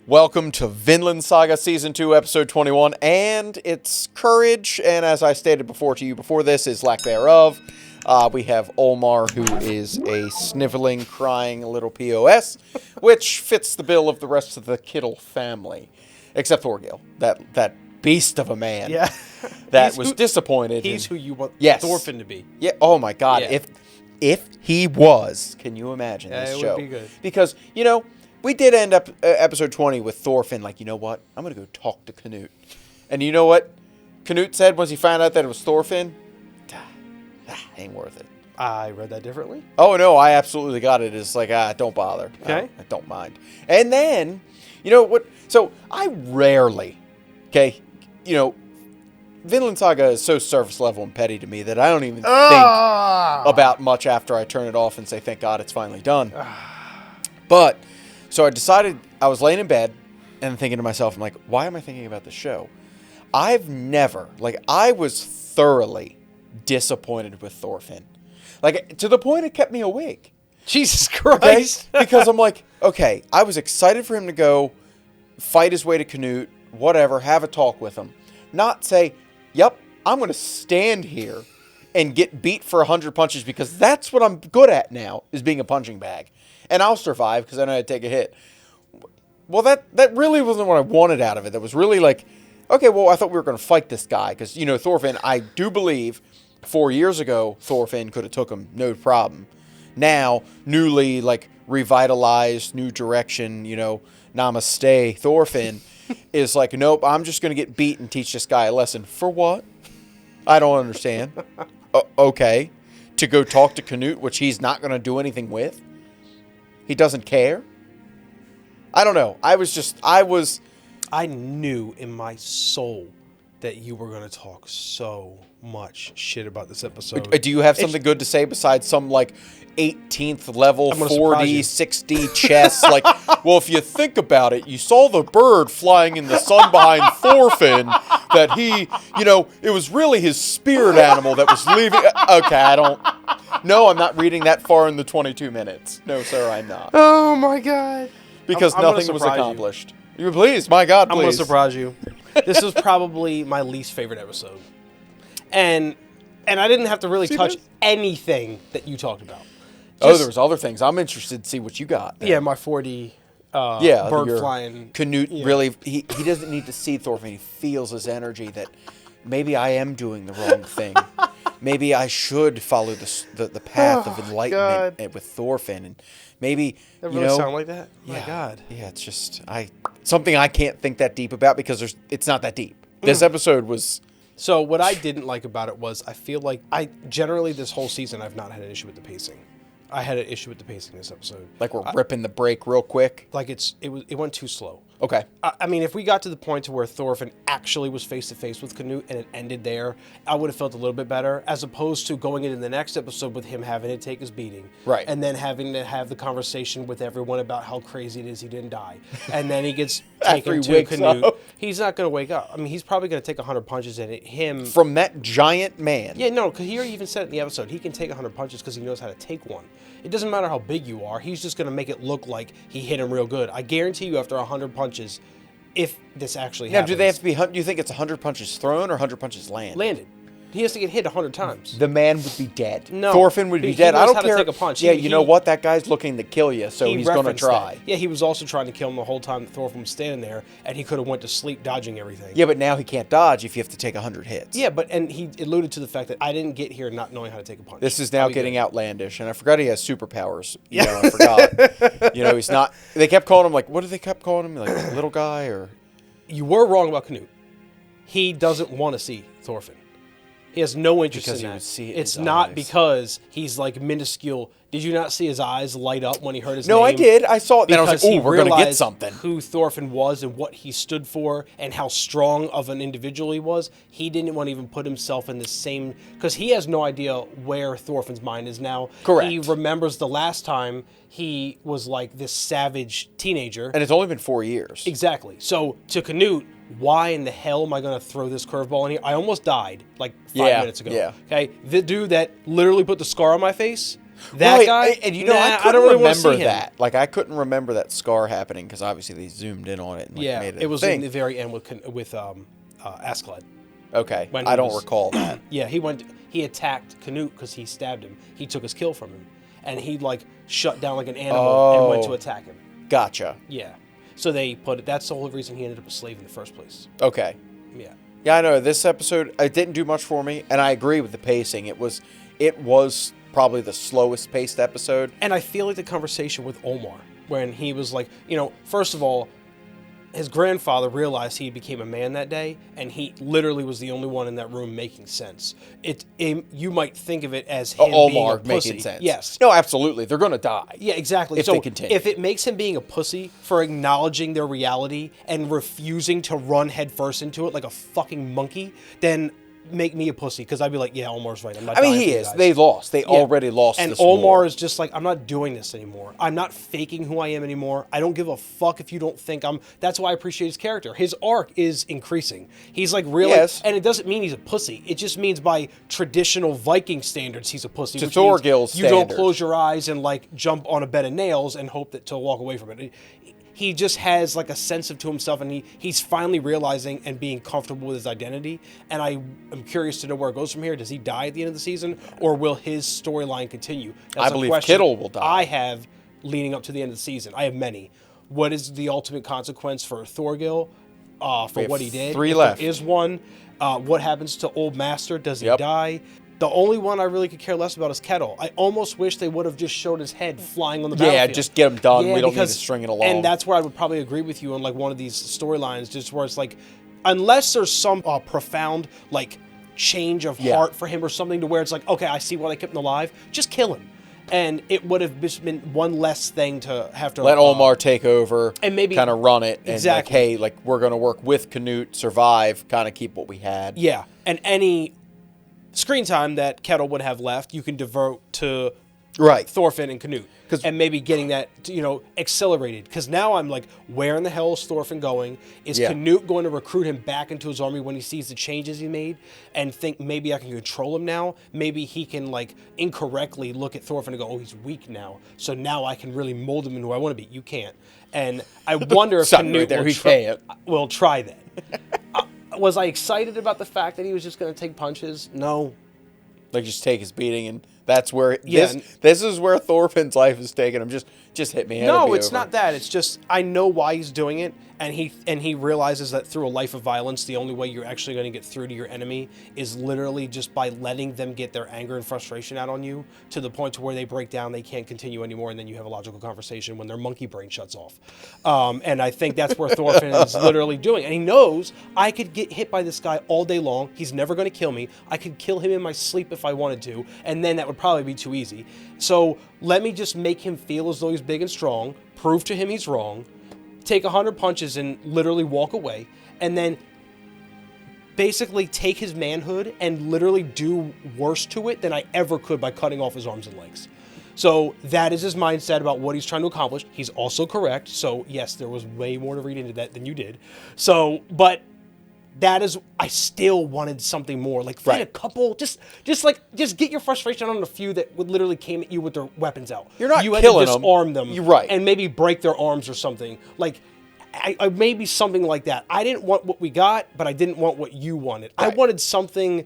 Welcome to Vinland Saga Season 2, Episode 21, and it's courage, and as I stated before to you before this, is lack thereof. We have Olmar, who is a sniveling, crying little POS, which fits the bill of the rest of the Kittle family, except Thorgil, that beast of a man. Yeah. That was disappointed. He's who you want Thorfinn to be. Yeah. Oh my God. Yeah. If he was, can you imagine this show? It would be good. Because, you know, we did end up episode 20 with Thorfinn like, you know what? I'm going to go talk to Canute. And you know what Canute said once he found out that it was Thorfinn? Ain't worth it. I read that differently. Oh, no, I absolutely got it. It's like, don't bother. Okay. I don't mind. And then, you know what? So I rarely, okay, you know, Vinland Saga is so surface level and petty to me that I don't even think about much after I turn it off and say, thank God it's finally done. But, so I decided, I was laying in bed and thinking to myself, I'm like, why am I thinking about this show? I've never, I was thoroughly disappointed with Thorfinn. To the point it kept me awake. Jesus Christ. Okay? Because I'm like, okay, I was excited for him to go fight his way to Canute, whatever, have a talk with him. Not say, yep, I'm going to stand here and get beat for 100 punches because that's what I'm good at now, is being a punching bag. And I'll survive because I know how to take a hit. Well, that really wasn't what I wanted out of it. That was really like, okay, well, I thought we were going to fight this guy. Because, you know, Thorfinn, I do believe 4 years ago, Thorfinn could have took him, no problem. Now, newly, revitalized, new direction, you know, namaste, Thorfinn is like, nope, I'm just going to get beat and teach this guy a lesson. For what? I don't understand. Okay. To go talk to Canute, which he's not going to do anything with? He doesn't care? I don't know. I knew in my soul that you were going to talk so much shit about this episode. Do you have something good to say besides some, 18th level 4D, 6D chess? Well, if you think about it, you saw the bird flying in the sun behind Thorfinn, that he, you know, it was really his spirit animal that was leaving. Okay, No, I'm not reading that far in the 22 minutes. No, sir, I'm not. Oh, my God. Because nothing was accomplished. You please, my God, please. I'm going to surprise you. This was probably my least favorite episode. And I didn't have to really touch anything that you talked about. There was other things. I'm interested to see what you got. Yeah, my 4D bird flying. Canute really, he doesn't need to see Thorfinn. He feels his energy that maybe I am doing the wrong thing. Maybe I should follow the path of enlightenment with Thorfinn. And maybe, that really sound like that? My God. Yeah, it's just, something I can't think that deep about because it's not that deep. This episode was... So what I didn't like about it was I feel like generally this whole season I've not had an issue with the pacing. I had an issue with the pacing this episode. We're ripping the brake real quick? It went too slow. Okay. I mean, if we got to the point to where Thorfinn actually was face-to-face with Canute and it ended there, I would have felt a little bit better, as opposed to going into the next episode with him having to take his beating. Right. And then having to have the conversation with everyone about how crazy it is he didn't die. And then he gets taken to Canute. Up. He's not going to wake up. I mean, he's probably going to take 100 punches in it. From that giant man. Yeah, no, because he even said it in the episode. He can take 100 punches because he knows how to take one. It doesn't matter how big you are. He's just going to make it look like he hit him real good. I guarantee you after 100 punches, if this actually happens. Now, do they have to be? Do you think it's 100 punches thrown or 100 punches landed? He has to get hit 100 times. The man would be dead. No, Thorfinn would be dead. I don't care. He knows how to take a punch. Yeah, you know what? That guy's looking to kill you, so he's going to try. That. Yeah, he was also trying to kill him the whole time that Thorfinn was standing there, and he could have went to sleep dodging everything. Yeah, but now he can't dodge if you have to take 100 hits. Yeah, and he alluded to the fact that I didn't get here not knowing how to take a punch. This is now getting outlandish, and I forgot he has superpowers. You know, I forgot. You know, he's not. They kept calling him what did they kept calling him? Little guy or? You were wrong about Canute. He doesn't want to see Thorfinn. He has no interest in that. He would see it it's not because he's minuscule. Did you not see his eyes light up when he heard his name? No, I did. I saw it. Then I was like, we're going to get something. Who Thorfinn was and what he stood for and how strong of an individual he was. He didn't want to even put himself in the same... Because he has no idea where Thorfinn's mind is now. Correct. He remembers the last time he was this savage teenager. And it's only been 4 years. Exactly. So, to Canute... Why in the hell am I going to throw this curveball in here? I almost died 5 minutes ago. Yeah. Okay? The dude that literally put the scar on my face That Right, guy, and I I couldn't don't really want to remember see him. that. Like, I couldn't remember that scar happening because obviously they zoomed in on it and Yeah, made it it a was thing. in the very end with Askeladd. Okay, when I he don't was- recall that. Yeah, he attacked Canute because he stabbed him. He took his kill from him, and he like shut down like an animal and went to Oh. attack him. Gotcha. Yeah, so they put it. That's the whole reason he ended up a slave in the first place. Okay. Yeah, Yeah, I know. This episode, it didn't do much for me, and I agree with the pacing. It was probably the slowest paced episode. and I feel like the conversation with Omar when he was like, first of all, his grandfather realized he became a man that day, and he literally was the only one in that room making sense. You might think of it as him Omar being a pussy. making sense. Yes. No, absolutely. They're going to die. Yeah, exactly. If So they continue. if it makes him being a pussy for acknowledging their reality and refusing to run headfirst into it like a fucking monkey, then make me a pussy, because I'd be like, yeah, Omar's right. I'm not I mean, dying he for you is. guys. They lost. They already lost And this Omar war. is just like, I'm not doing this anymore. I'm not faking who I am anymore. I don't give a fuck if you don't think I'm... That's why I appreciate his character. His arc is increasing. He's like really... Yes. And it doesn't mean he's a pussy. It just means by traditional Viking standards, he's a pussy. To which means Thorgil's you don't standards. close your eyes and like jump on a bed of nails and hope to walk away from it. He just has like a sense of to himself, and he's finally realizing and being comfortable with his identity. And I am curious to know where it goes from here. Does he die at the end of the season, or will his storyline continue? That's I a believe question Kittle will die. I have leading up to the end of the season. I have many. What is the ultimate consequence for Thorgil for have what he did? 3 If left. There is one. What happens to Old Master? Does he Yep. die? The only one I really could care less about is Kettle. I almost wish they would have just showed his head flying on the Yeah, battlefield. just get him done. Yeah, We don't need to because- string it along. And that's where I would probably agree with you on like one of these storylines, just where it's like, unless there's some profound like change of Yeah. heart for him or something to where it's like, okay, I see why they kept him alive. Just kill him, and it would have just been one less thing to have to Let Omar take over and maybe- kind of run it. And Exactly. like, hey, like we're going to work with Canute, survive, kind of keep what we had. Yeah, and any screen time that Kettle would have left, you can devote to Right. Thorfinn and Canute, 'Cause- and maybe getting that accelerated. Because now I'm like, where in the hell is Thorfinn going? Is Yeah. Canute going to recruit him back into his army when he sees the changes he made and think maybe I can control him now? Maybe he can like incorrectly look at Thorfinn and go, oh, he's weak now, so now I can really mold him into who I want to be. You can't. And I wonder if Something Canute right there, will he can't. will try that. Was I excited about the fact that he was just going to take punches? No. Like just take his beating, and that's where Yeah. this is where Thorfinn's life is taking him. Just hit me. and it'll No, be it's over. not that. It's just I know why he's doing it, and he realizes that through a life of violence, the only way you're actually going to get through to your enemy is literally just by letting them get their anger and frustration out on you to the point to where they break down, they can't continue anymore, and then you have a logical conversation when their monkey brain shuts off. And I think that's where Thorfinn is literally doing, and he knows I could get hit by this guy all day long. He's never going to kill me. I could kill him in my sleep if I wanted to, and then that would probably be too easy. So let me just make him feel as though he's big and strong, prove to him he's wrong, take 100 punches and literally walk away, and then basically take his manhood and literally do worse to it than I ever could by cutting off his arms and legs. So that is his mindset about what he's trying to accomplish. He's also correct. So yes, there was way more to read into that than you did. So, but that is, I still wanted something more. Like fight Right. a couple, just get your frustration on a few that would literally came at you with their weapons out. You're not you had killing to them. disarm them. You're right. And maybe break their arms or something. Like, I maybe something like that. I didn't want what we got, but I didn't want what you wanted. I Right. wanted something.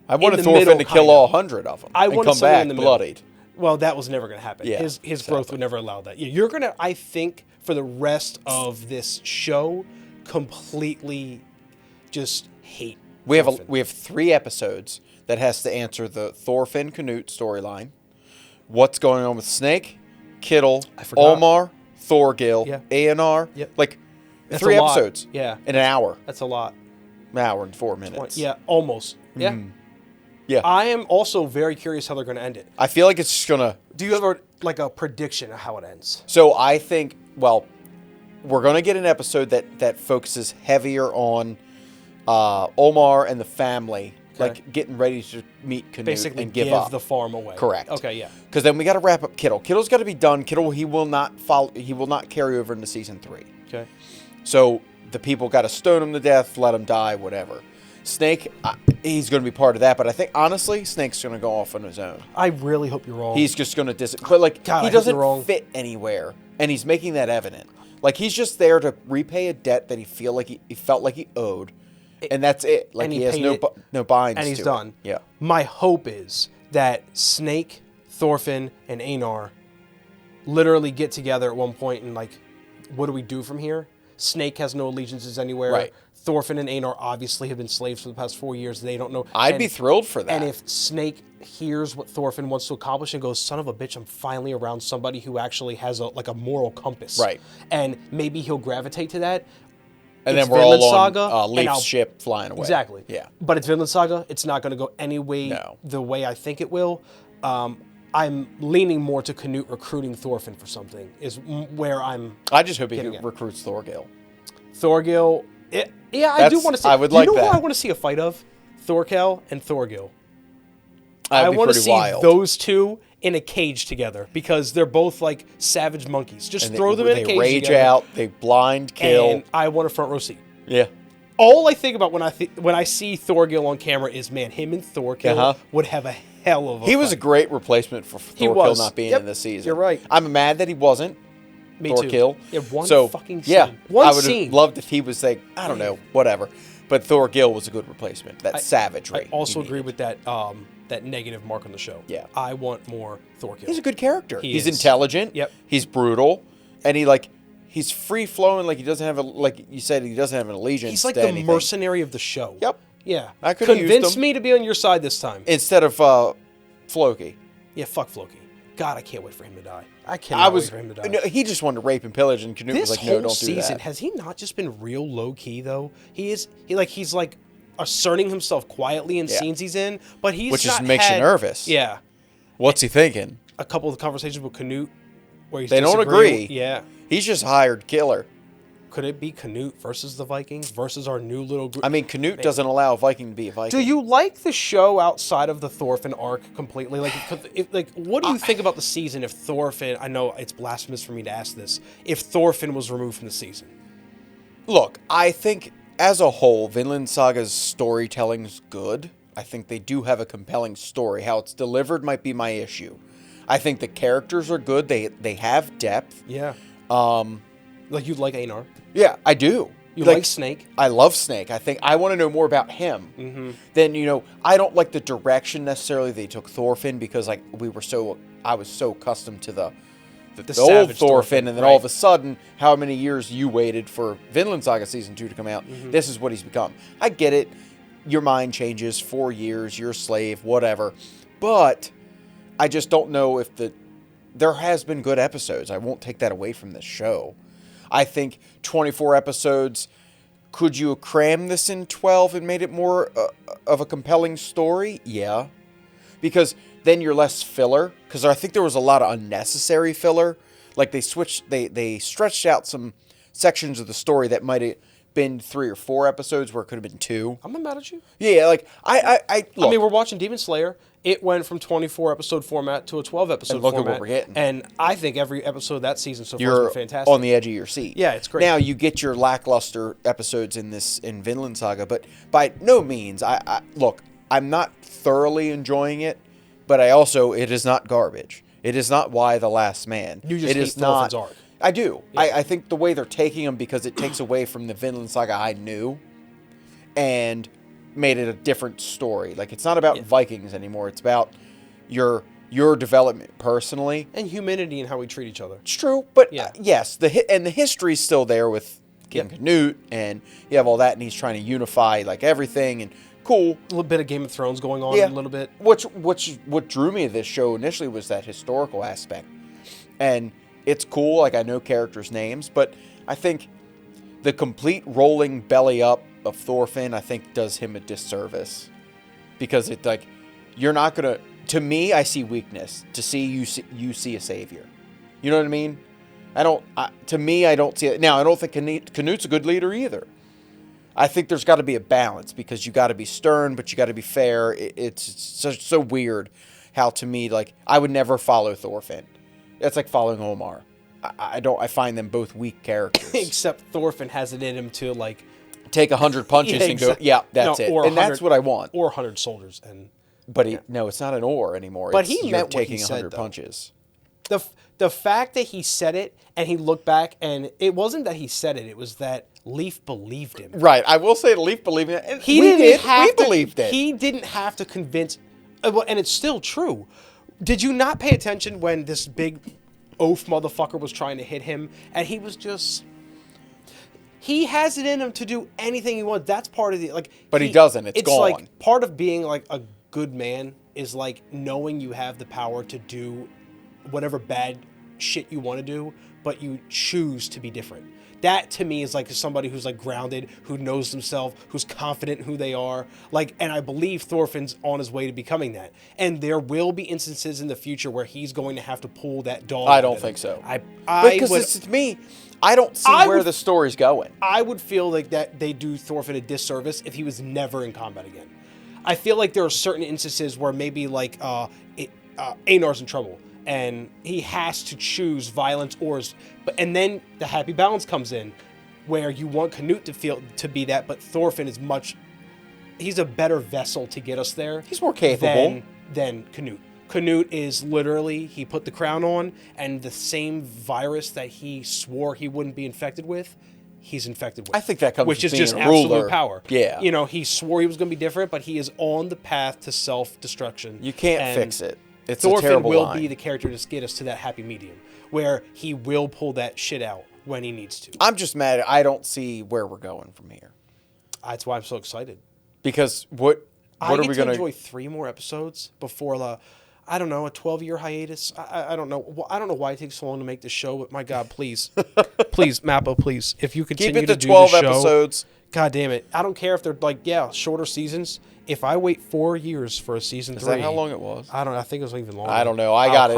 I wanted in the Thorfinn middle, to kill kinda. all 100 of them I and wanted come something back in the middle. bloodied. Well, that was never going to happen. Yeah, his exactly. growth would never allow that. Yeah, you're going to, I think, for the rest of this show, completely just hate We have Thorfinn. 3 episodes that has to answer the Thorfinn Canute storyline. What's going on with Snake, Kittle, forgot. Omar, Thorgil, Yeah. Aenar. Yep. Like That's 3 a lot. episodes. Yeah. In an hour. That's a lot. An hour and 4 minutes. Yeah, almost. Yeah. Yeah. I am also very curious how they're going to end it. I feel like it's just gonna. Do you have a prediction of how it ends? So I think, well, we're gonna get an episode that focuses heavier on Omar and the family, Okay. like getting ready to meet Canute Basically, and give up. the farm away. Correct. Okay, yeah. Because then we got to wrap up Kittle. Kittle's got to be done. Kittle, he will not follow. He will not carry over into season 3. Okay. So the people got to stone him to death, let him die, whatever. Snake, he's going to be part of that, but I think, honestly, Snake's going to go off on his own. I really hope you're wrong. He's just going to but, like, God, he doesn't fit anywhere, and he's making that evident. Like, he's just there to repay a debt that he felt like he owed, and that's it. Like, he has no binds and he's to done. It. Yeah. My hope is that Snake, Thorfinn, and Einar literally get together at one point and, like, what do we do from here? Snake has no allegiances anywhere. Right. Thorfinn and Einar obviously have been slaves for the past 4 years. They don't know. I'd be thrilled for that. And if Snake hears what Thorfinn wants to accomplish and goes, son of a bitch, I'm finally around somebody who actually has a moral compass. Right. And maybe he'll gravitate to that. And then we're all on Leaf's ship flying away. Exactly. Yeah. But it's Vinland Saga. It's not going to go any way the way I think it will. I'm leaning more to Canute recruiting Thorfinn for something is where I just hope he recruits Thorgil. Thorgil. I do want to see. I would like that. You know who I want to see a fight of? Thorkel and Thorgil. I want to see those two in a cage together because they're both like savage monkeys. Just throw them in a cage. They rage together, out. They blind kill. And I want a front row seat. Yeah. All I think about when I see Thorgil on camera is, man, him and Thorkel would have a hell of a He was a great replacement for Thorkel not being in this season. You're right. I'm mad that he wasn't. Me Thorkel. too. Yeah, one fucking scene. Yeah, one I would scene. have loved if he was like, I don't know, whatever. But Thorgil was a good replacement. That savagery. I also agree with that that negative mark on the show. Yeah. I want more Thorkel. He's a good character. He's is. intelligent. Yep. He's brutal. And he's free flowing, like he doesn't have like you said, he doesn't have an allegiance. He's like to the anything. mercenary of the show. Yep. Yeah. I could have used Convince him me to be on your side this time. instead of Floki. Yeah, fuck Floki. God, I can't wait for him to die. I cannot wait for him to die. No, he just wanted to rape and pillage, and Canute was like, "No, don't do that." This whole season, has he not just been real low key though? He's like asserting himself quietly in scenes he's in, but which just makes you nervous. Yeah. What's he thinking? A couple of conversations with Canute where he's they don't agree. Yeah. He's just hired killer. Could it be Canute versus the Vikings versus our new little group? I mean, Canute doesn't allow a Viking to be a Viking. Do you like the show outside of the Thorfinn arc completely? What do you think about the season if Thorfinn? I know it's blasphemous for me to ask this. If Thorfinn was removed from the season, look, I think as a whole, Vinland Saga's storytelling's good. I think they do have a compelling story. How it's delivered might be my issue. I think the characters are good. They have depth. Yeah. Like you like Einar. Yeah, I do. You like Snake. I love Snake. I want to know more about him. Mm-hmm. Then I don't like the direction necessarily they took Thorfinn because I was so accustomed to the old Thorfinn, and then all of a sudden, how many years you waited for Vinland Saga Season 2 to come out, this is what he's become. I get it. Your mind changes, 4 years, you're a slave, whatever. But I just don't know if there has been good episodes. I won't take that away from this show. I think 24 episodes, could you have crammed this in 12 and made it more of a compelling story? Yeah. Because then you're less filler. Because I think there was a lot of unnecessary filler. Like they stretched out some sections of the story that might have been 3 or 4 episodes where it could have been 2. I'm not mad at you. Yeah, like look, I mean, we're watching Demon Slayer. It went from 24 episode format to a 12 episode format. Look at what we're getting. And I think every episode of that season so far You're has been fantastic. on the edge of your seat. Yeah, it's great. Now you get your lackluster episodes in Vinland Saga, but by no means, look, I'm not thoroughly enjoying it, but it is not garbage. It is not Why the Last Man. You just hate Thorfinn's arc. I do. Yeah. I think the way they're taking them, because it takes away from the Vinland Saga I knew, and made it a different story. Like, it's not about Vikings anymore. It's about your development personally. And humanity and how we treat each other. It's true, but yes, the history's still there with King Canute, and you have all that, and he's trying to unify like everything, and cool. A little bit of Game of Thrones going on, a little bit. What drew me to this show initially was that historical aspect, and it's cool. Like, I know characters' names, but I think the complete rolling belly up of Thorfinn, I think, does him a disservice, because it's like, you're not gonna. To me, I see weakness. To see you see a savior. You know what I mean? To me, I don't see it. Now, I don't think Canute's a good leader either. I think there's got to be a balance, because you got to be stern, but you got to be fair. It's so weird how, to me, like, I would never follow Thorfinn. It's like following Omar. I find them both weak characters. Except Thorfinn has it in him to, like, take 100 punches and go, yeah, that's it. or And that's what I want. Or 100 soldiers. But no, it's not an or anymore. But it's he you're meant what he taking said, 100 though. punches. The fact that he said it and he looked back and it wasn't that he said it, it was that Leaf believed him. Right. I will say Leaf believed it. And He we didn't did. have We to, believed it. He didn't have to convince, and it's still true. Did you not pay attention when this big oaf motherfucker was trying to hit him and he was just... He has it in him to do anything he wants. That's part of the But he doesn't. It's gone. Like part of being like a good man is like knowing you have the power to do whatever bad shit you want to do, but you choose to be different. That to me is like somebody who's like grounded, who knows themselves, who's confident in who they are. Like, and I believe Thorfinn's on his way to becoming that. And there will be instances in the future where he's going to have to pull that dog. I don't think so. Because it's me. I don't see where the story's going. I would feel like that they do Thorfinn a disservice if he was never in combat again. I feel like there are certain instances where maybe like Einar's in trouble and he has to choose violence and then the happy balance comes in where you want Canute to be that, but Thorfinn is he's a better vessel to get us there. He's more capable than Canute. Canute is literally, he put the crown on, and the same virus that he swore he wouldn't be infected with, he's infected with. I think that comes which with is being just a absolute ruler. power. Yeah. You know, he swore he was going to be different, but he is on the path to self-destruction. You can't fix it. It's Thorfinn a terrible will line. be the character to get us to that happy medium, where he will pull that shit out when he needs to. I'm just mad. I don't see where we're going from here. That's why I'm so excited. Because what I are get we to going enjoy 3 more episodes before I don't know, a 12-year hiatus. I don't know. I don't know why it takes so long to make this show, but my God, please. Please, Mappa, please. If you continue keep it to do 12 the show, episodes. God damn it. I don't care if they're like, shorter seasons. If I wait 4 years for a season 3. Is that how long it was? I don't know. I think it was even longer. I don't know. I got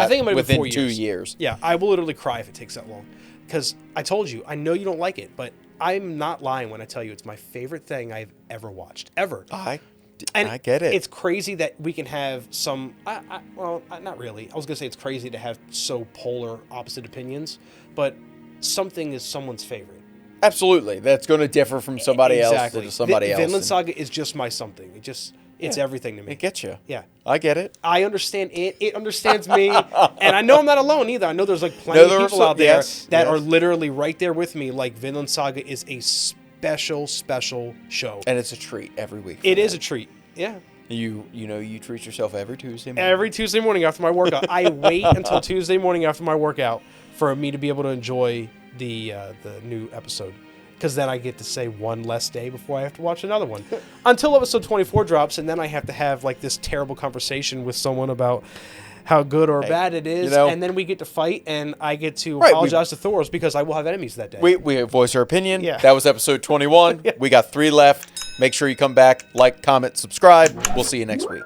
think it might within be 4 2 years. Yeah, I will literally cry if it takes that long. Because I told you, I know you don't like it, but I'm not lying when I tell you it's my favorite thing I've ever watched. Ever. I get it. It's crazy that we can have some... well, not really. I was going to say it's crazy to have so polar opposite opinions, but something is someone's favorite. Absolutely. That's going to differ from somebody else to somebody else. Vinland Saga is just my something. It's everything to me. It gets you. Yeah. I get it. I understand it. It understands me. And I know I'm not alone either. I know there's like plenty of people out there that are literally right there with me. Like Vinland Saga is a special show. And it's a treat every week. It is a treat. Yeah. You treat yourself every Tuesday morning. Every Tuesday morning after my workout. I wait until Tuesday morning after my workout for me to be able to enjoy the new episode. Because then I get to say one less day before I have to watch another one. Until episode 24 drops, and then I have to have like this terrible conversation with someone about how good or bad it is. And then we get to fight, and I get to apologize to Thoros because I will have enemies that day. We voice our opinion. Yeah. That was episode 21. We got 3 left. Make sure you come back, like, comment, subscribe. We'll see you next week.